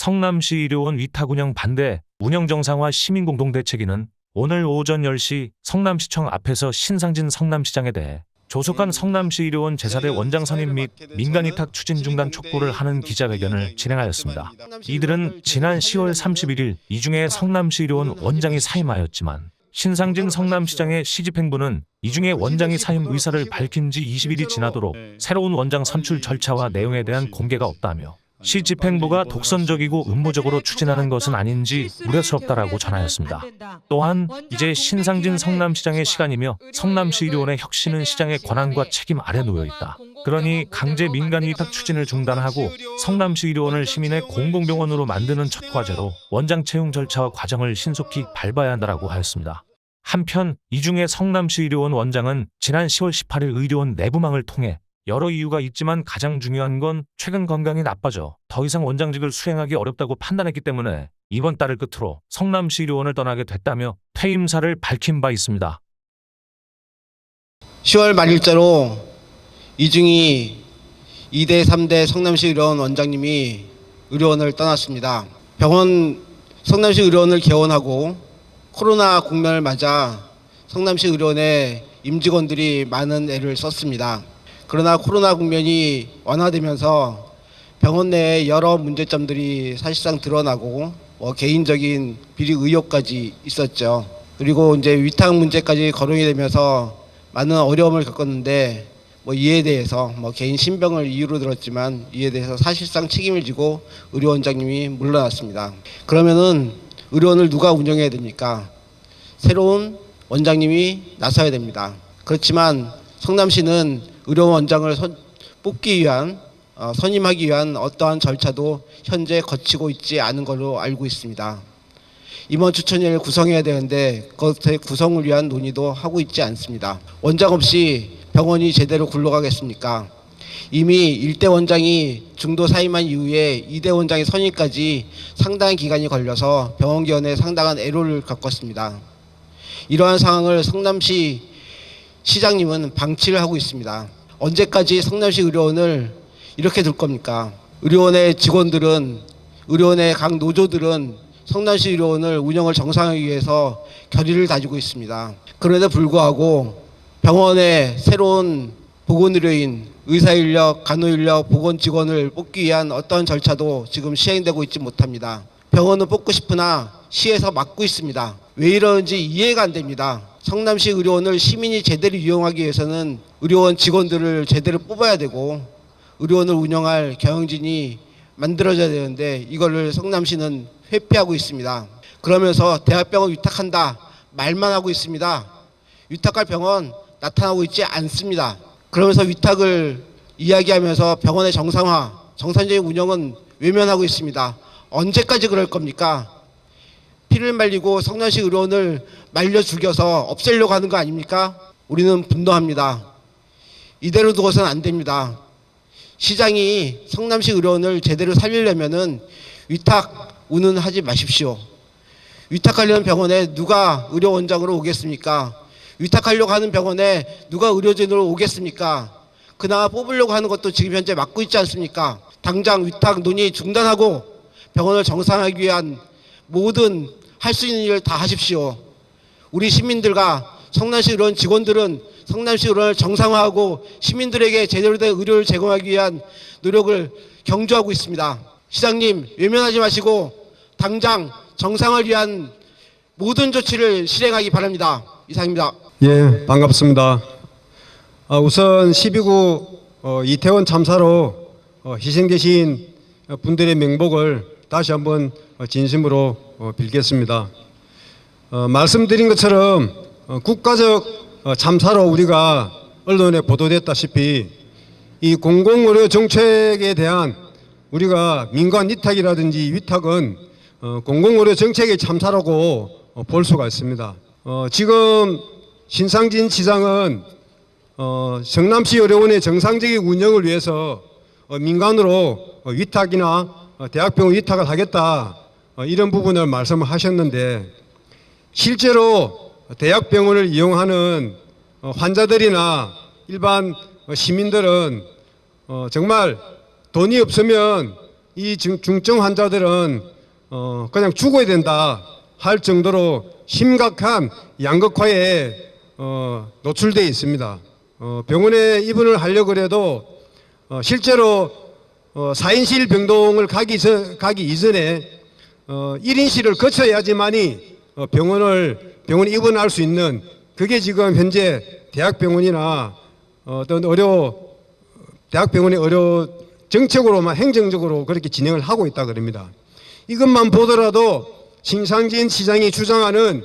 성남시 의료원 위탁 운영 반대, 운영 정상화 시민공동대책위는 오늘 오전 10시 성남시청 앞에서 신상진 성남시장에 대해 조속한 성남시 의료원 제4대 원장 선임 및 민간 위탁 추진 중단 촉구를 하는 기자회견을 진행하였습니다. 이들은 지난 10월 31일 이중에 성남시 의료원 원장이 사임하였지만 신상진 성남시장의 시집행부는 이중에 원장이 사임 의사를 밝힌 지 20일이 지나도록 새로운 원장 선출 절차와 내용에 대한 공개가 없다며 시집행부가 독선적이고 음모적으로 추진하는 것은 아닌지 우려스럽다라고 전하였습니다. 또한 이제 신상진 성남시장의 시간이며 성남시 의료원의 혁신은 시장의 권한과 책임 아래 놓여 있다. 그러니 강제 민간 위탁 추진을 중단하고 성남시 의료원을 시민의 공공병원으로 만드는 첫 과제로 원장 채용 절차와 과정을 신속히 밟아야 한다라고 하였습니다. 한편 이중에 성남시 의료원 원장은 지난 10월 18일 의료원 내부망을 통해 여러 이유가 있지만 가장 중요한 건 최근 건강이 나빠져 더 이상 원장직을 수행하기 어렵다고 판단했기 때문에 이번 달을 끝으로 성남시 의료원을 떠나게 됐다며 퇴임사를 밝힌 바 있습니다. 10월 말일자로 이중희 2대 3대 성남시 의료원 원장님이 의료원을 떠났습니다. 성남시 의료원을 개원하고 코로나 국면을 맞아 성남시 의료원의 임직원들이 많은 애를 썼습니다. 그러나 코로나 국면이 완화되면서 병원 내에 여러 문제점들이 사실상 드러나고 개인적인 비리 의혹까지 있었죠. 그리고 이제 위탁 문제까지 거론이 되면서 많은 어려움을 겪었는데 이에 대해서 개인 신병을 이유로 들었지만 이에 대해서 사실상 책임을 지고 의료원장님이 물러났습니다. 그러면은 의료원을 누가 운영해야 됩니까? 새로운 원장님이 나서야 됩니다. 그렇지만 성남시는 의료원장을 뽑기 위한 선임하기 위한 어떠한 절차도 현재 거치고 있지 않은 걸로 알고 있습니다. 임원 추천위를 구성해야 되는데 그것의 구성을 위한 논의도 하고 있지 않습니다. 원장 없이 병원이 제대로 굴러가겠습니까? 이미 1대 원장이 중도 사임한 이후에 2대 원장의 선임까지 상당한 기간이 걸려서 병원 개원에 상당한 애로를 겪었습니다. 이러한 상황을 성남시 시장님은 방치를 하고 있습니다. 언제까지 성남시 의료원을 이렇게 둘 겁니까? 의료원의 직원들은, 의료원의 각 노조들은 성남시 의료원을 운영을 정상화하기 위해서 결의를 다지고 있습니다. 그럼에도 불구하고 병원의 새로운 보건의료인, 의사인력, 간호인력, 보건 직원을 뽑기 위한 어떤 절차도 지금 시행되고 있지 못합니다. 병원은 뽑고 싶으나 시에서 막고 있습니다. 왜 이러는지 이해가 안 됩니다. 성남시 의료원을 시민이 제대로 이용하기 위해서는 의료원 직원들을 제대로 뽑아야 되고 의료원을 운영할 경영진이 만들어져야 되는데 이거를 성남시는 회피하고 있습니다. 그러면서 대학병원 위탁한다 말만 하고 있습니다. 위탁할 병원 나타나고 있지 않습니다. 그러면서 위탁을 이야기하면서 병원의 정상화, 정상적인 운영은 외면하고 있습니다. 언제까지 그럴 겁니까? 피를 말리고 성남시 의료원을 말려 죽여서 없애려고 하는 거 아닙니까? 우리는 분노합니다. 이대로 두고서는 안 됩니다. 시장이 성남시 의료원을 제대로 살리려면은 위탁 운운하지 마십시오. 위탁하려는 병원에 누가 의료원장으로 오겠습니까? 위탁하려고 하는 병원에 누가 의료진으로 오겠습니까? 그나마 뽑으려고 하는 것도 지금 현재 막고 있지 않습니까? 당장 위탁 논의 중단하고 병원을 정상화하기 위한 모든 할 수 있는 일을 다 하십시오. 우리 시민들과 성남시 의료원 직원들은 성남시 의료원을 정상화하고 시민들에게 제대로 된 의료를 제공하기 위한 노력을 경주하고 있습니다. 시장님 외면하지 마시고 당장 정상화를 위한 모든 조치를 실행하기 바랍니다. 이상입니다. 예, 반갑습니다. 우선 12구 이태원 참사로 희생되신 분들의 명복을 다시 한번 진심으로 빌겠습니다. 말씀드린 것처럼 국가적 참사로 우리가 언론에 보도됐다시피 이 공공의료 정책에 대한 우리가 민간 위탁이라든지 위탁은 공공의료 정책의 참사라고 볼 수가 있습니다. 지금 신상진 시장은 성남시 의료원의 정상적인 운영을 위해서 민간으로 위탁이나 대학병원 위탁을 하겠다 이런 부분을 말씀을 하셨는데 실제로 대학병원을 이용하는 환자들이나 일반 시민들은 정말 돈이 없으면 이 중증 환자들은 그냥 죽어야 된다 할 정도로 심각한 양극화에 노출되어 있습니다. 병원에 입원을 하려고 해도 실제로 4인실 병동을 가기 이전에 1인실을 거쳐야지만이 병원에 입원할 수 있는, 그게 지금 현재 대학병원이나 어떤 대학병원의 정책으로만 행정적으로 그렇게 진행을 하고 있다 그럽니다. 이것만 보더라도 신상진 시장이 주장하는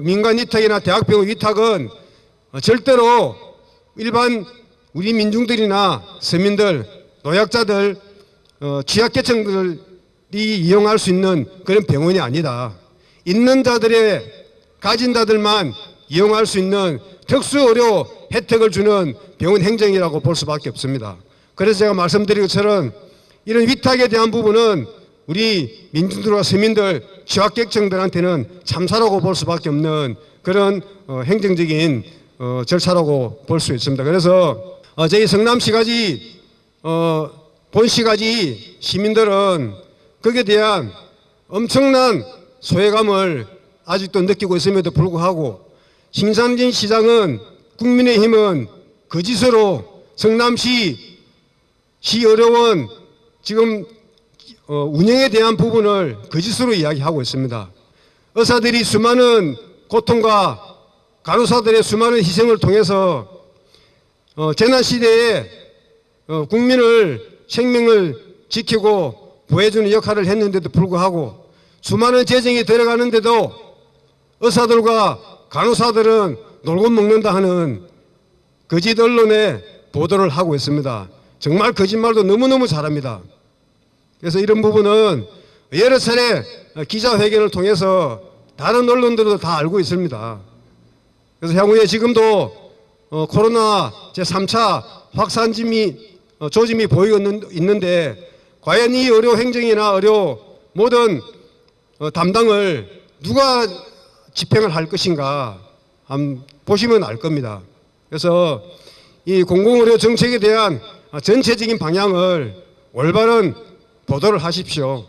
민간 위탁이나 대학병원 위탁은 절대로 일반 우리 민중들이나 서민들, 노약자들, 취약계층들이 이용할 수 있는 그런 병원이 아니다. 있는 자들의, 가진 자들만 이용할 수 있는 특수의료 혜택을 주는 병원 행정이라고 볼 수밖에 없습니다. 그래서 제가 말씀드린 것처럼 이런 위탁에 대한 부분은 우리 민중들과 서민들, 취약계층들한테는 참사라고 볼 수밖에 없는 그런 행정적인 절차라고 볼 수 있습니다. 그래서 저희 성남시까지 본시까지 시민들은 거기에 대한 엄청난 소외감을 아직도 느끼고 있음에도 불구하고 신상진 시장은 국민의힘은 거짓으로 성남시 시의료원 지금 운영에 대한 부분을 거짓으로 이야기하고 있습니다. 의사들이 수많은 고통과 간호사들의 수많은 희생을 통해서 재난시대에 국민을 생명을 지키고 보호해주는 역할을 했는데도 불구하고 수많은 재정이 들어가는데도 의사들과 간호사들은 놀고 먹는다 하는 거짓 언론에 보도를 하고 있습니다. 정말 거짓말도 너무너무 잘합니다. 그래서 이런 부분은 여러 차례 기자회견을 통해서 다른 언론들도 다 알고 있습니다. 그래서 향후에 지금도 코로나 제3차 확산짐이 조짐이 보이고 있는데 과연 이 의료 행정이나 의료 모든 담당을 누가 집행을 할 것인가 한번 보시면 알 겁니다. 그래서 이 공공의료 정책에 대한 전체적인 방향을 올바른 보도를 하십시오.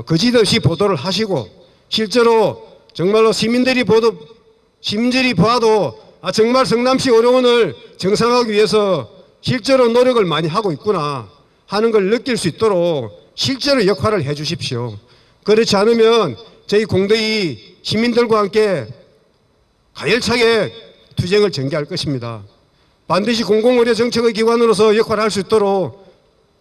거짓 없이 보도를 하시고 실제로 정말로 시민들이 봐도 정말 성남시 의료원을 정상화하기 위해서 실제로 노력을 많이 하고 있구나 하는 걸 느낄 수 있도록 실제로 역할을 해 주십시오. 그렇지 않으면 저희 공대이 시민들과 함께 가열차게 투쟁을 전개할 것입니다. 반드시 공공의료 정책의 기관으로서 역할을 할 수 있도록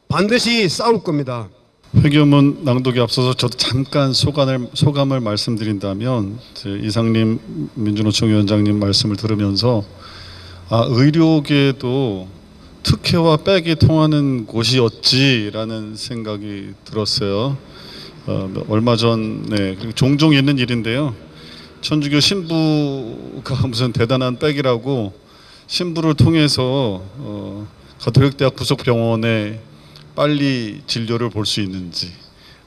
반드시 싸울 겁니다. 회견문 낭독에 앞서서 저도 잠깐 소감을 말씀드린다면 이상림 민주노총 위원장님 말씀을 들으면서 의료계도 특혜와 백이 통하는 곳이었지라는 생각이 들었어요. 얼마 전에 종종 있는 일인데요. 천주교 신부가 무슨 대단한 백이라고 신부를 통해서 가톨릭대학 부속병원에 빨리 진료를 볼 수 있는지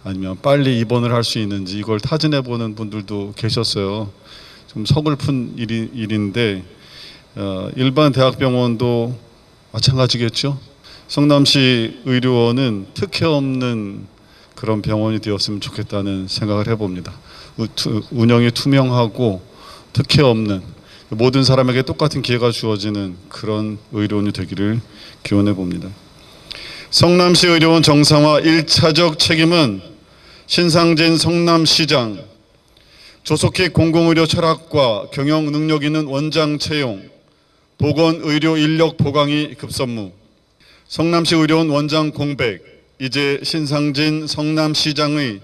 아니면 빨리 입원을 할 수 있는지 이걸 타진해 보는 분들도 계셨어요. 좀 서글픈 일인데 일반 대학병원도 마찬가지겠죠. 성남시 의료원은 특혜 없는 그런 병원이 되었으면 좋겠다는 생각을 해봅니다. 운영이 투명하고 특혜 없는 모든 사람에게 똑같은 기회가 주어지는 그런 의료원이 되기를 기원해 봅니다. 성남시 의료원 정상화 1차적 책임은 신상진 성남시장, 조속히 공공의료 철학과 경영 능력 있는 원장 채용, 보건의료 인력 보강이 급선무, 성남시 의료원 원장 공백, 이제 신상진 성남시장의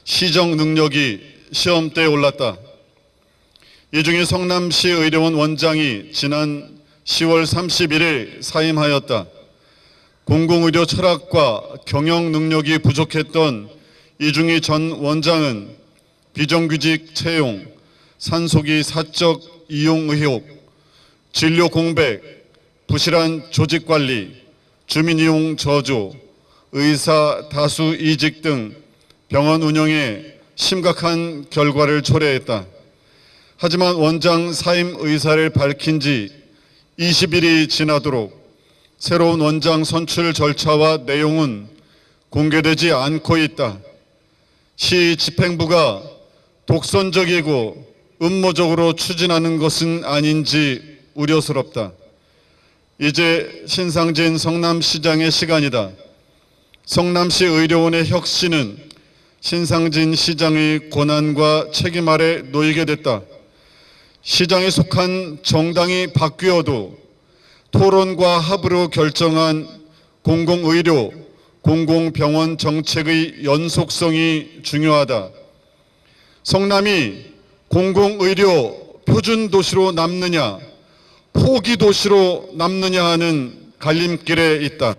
시정 능력이 시험대에 올랐다. 이 중에 성남시 의료원 원장이 지난 10월 31일 사임하였다. 공공의료 철학과 경영 능력이 부족했던 이중희 전 원장은 비정규직 채용, 산소기 사적 이용 의혹, 진료 공백, 부실한 조직관리, 주민이용 저조, 의사 다수 이직 등 병원 운영에 심각한 결과를 초래했다. 하지만 원장 사임 의사를 밝힌 지 20일이 지나도록 새로운 원장 선출 절차와 내용은 공개되지 않고 있다. 시 집행부가 독선적이고 음모적으로 추진하는 것은 아닌지 우려스럽다. 이제 신상진 성남시장의 시간이다. 성남시 의료원의 혁신은 신상진 시장의 권한과 책임 아래 놓이게 됐다. 시장에 속한 정당이 바뀌어도 토론과 합의로 결정한 공공의료, 공공병원 정책의 연속성이 중요하다. 성남이 공공의료 표준도시로 남느냐, 포기도시로 남느냐 하는 갈림길에 있다.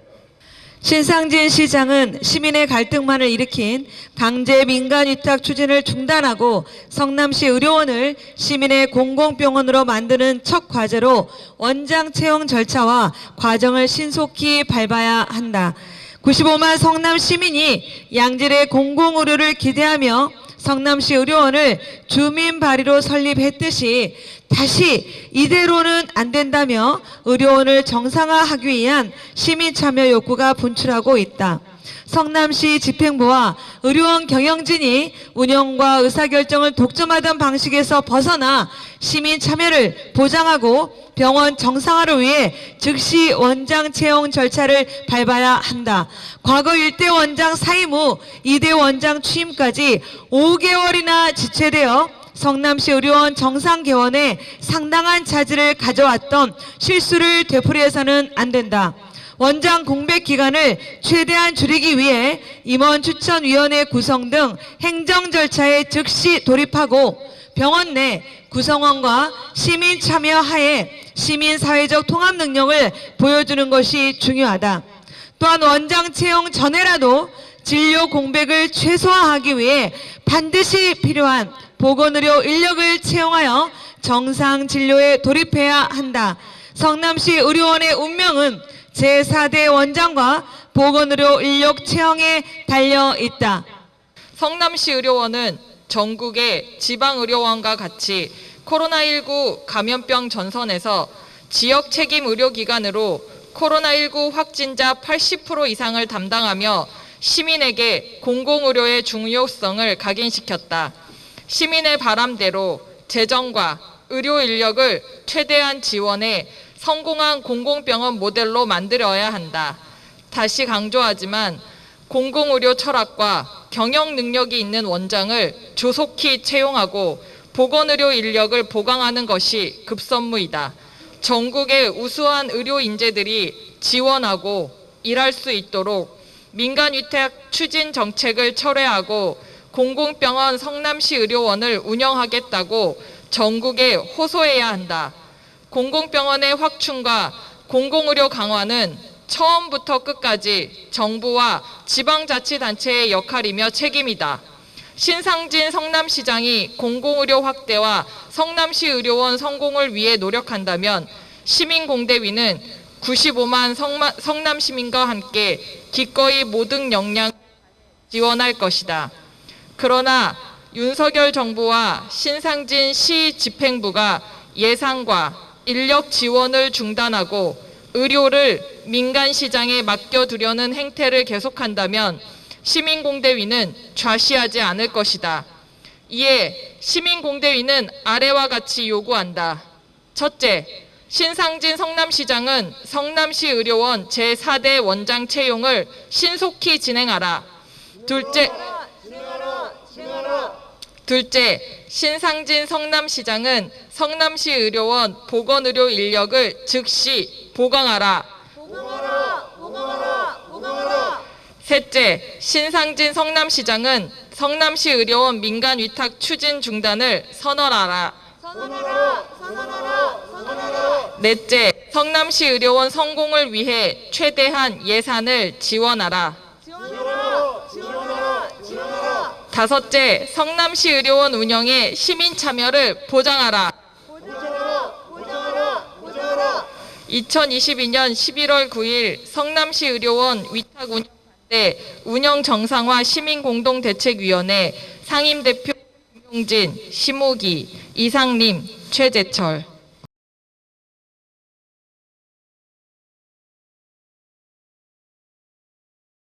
신상진 시장은 시민의 갈등만을 일으킨 강제 민간위탁 추진을 중단하고 성남시 의료원을 시민의 공공병원으로 만드는 첫 과제로 원장 채용 절차와 과정을 신속히 밟아야 한다. 95만 성남 시민이 양질의 공공의료를 기대하며 성남시 의료원을 주민 발의로 설립했듯이 다시 이대로는 안 된다며 의료원을 정상화하기 위한 시민 참여 욕구가 분출하고 있다. 성남시 집행부와 의료원 경영진이 운영과 의사결정을 독점하던 방식에서 벗어나 시민 참여를 보장하고 병원 정상화를 위해 즉시 원장 채용 절차를 밟아야 한다. 과거 1대 원장 사임 후 2대 원장 취임까지 5개월이나 지체되어 성남시 의료원 정상 개원에 상당한 차질을 가져왔던 실수를 되풀이해서는 안 된다. 원장 공백 기간을 최대한 줄이기 위해 임원 추천위원회 구성 등 행정 절차에 즉시 돌입하고 병원 내 구성원과 시민 참여 하에 시민 사회적 통합 능력을 보여주는 것이 중요하다. 또한 원장 채용 전에라도 진료 공백을 최소화하기 위해 반드시 필요한 보건의료 인력을 채용하여 정상 진료에 돌입해야 한다. 성남시 의료원의 운명은 제4대 원장과 보건의료 인력 채용에 달려 있다. 성남시 의료원은 전국의 지방의료원과 같이 코로나19 감염병 전선에서 지역 책임 의료기관으로 코로나19 확진자 80% 이상을 담당하며 시민에게 공공의료의 중요성을 각인시켰다. 시민의 바람대로 재정과 의료 인력을 최대한 지원해 성공한 공공병원 모델로 만들어야 한다. 다시 강조하지만 공공의료 철학과 경영 능력이 있는 원장을 조속히 채용하고 보건의료 인력을 보강하는 것이 급선무이다. 전국의 우수한 의료 인재들이 지원하고 일할 수 있도록 민간위탁 추진 정책을 철회하고 공공병원 성남시 의료원을 운영하겠다고 전국에 호소해야 한다. 공공병원의 확충과 공공의료 강화는 처음부터 끝까지 정부와 지방자치단체의 역할이며 책임이다. 신상진 성남시장이 공공의료 확대와 성남시 의료원 성공을 위해 노력한다면 시민공대위는 95만 성남시민과 함께 기꺼이 모든 역량 지원할 것이다. 그러나 윤석열 정부와 신상진 시 집행부가 예산과 인력 지원을 중단하고 의료를 민간 시장에 맡겨두려는 행태를 계속한다면 시민공대위는 좌시하지 않을 것이다. 이에 시민공대위는 아래와 같이 요구한다. 첫째, 신상진 성남시장은 성남시 의료원 제4대 원장 채용을 신속히 진행하라. 둘째, 신상진 성남시장은 성남시 의료원 보건의료 인력을 즉시 보강하라. 셋째, 신상진 성남시장은 성남시 의료원 민간 위탁 추진 중단을 선언하라. 넷째, 성남시 의료원 성공을 위해 최대한 예산을 지원하라. 다섯째, 성남시 의료원 운영에 시민 참여를 보장하라. 2022년 11월 9일 성남시 의료원 위탁 운영 때 운영 정상화 시민공동대책위원회 상임대표 김용진, 심호기, 이상림, 최재철.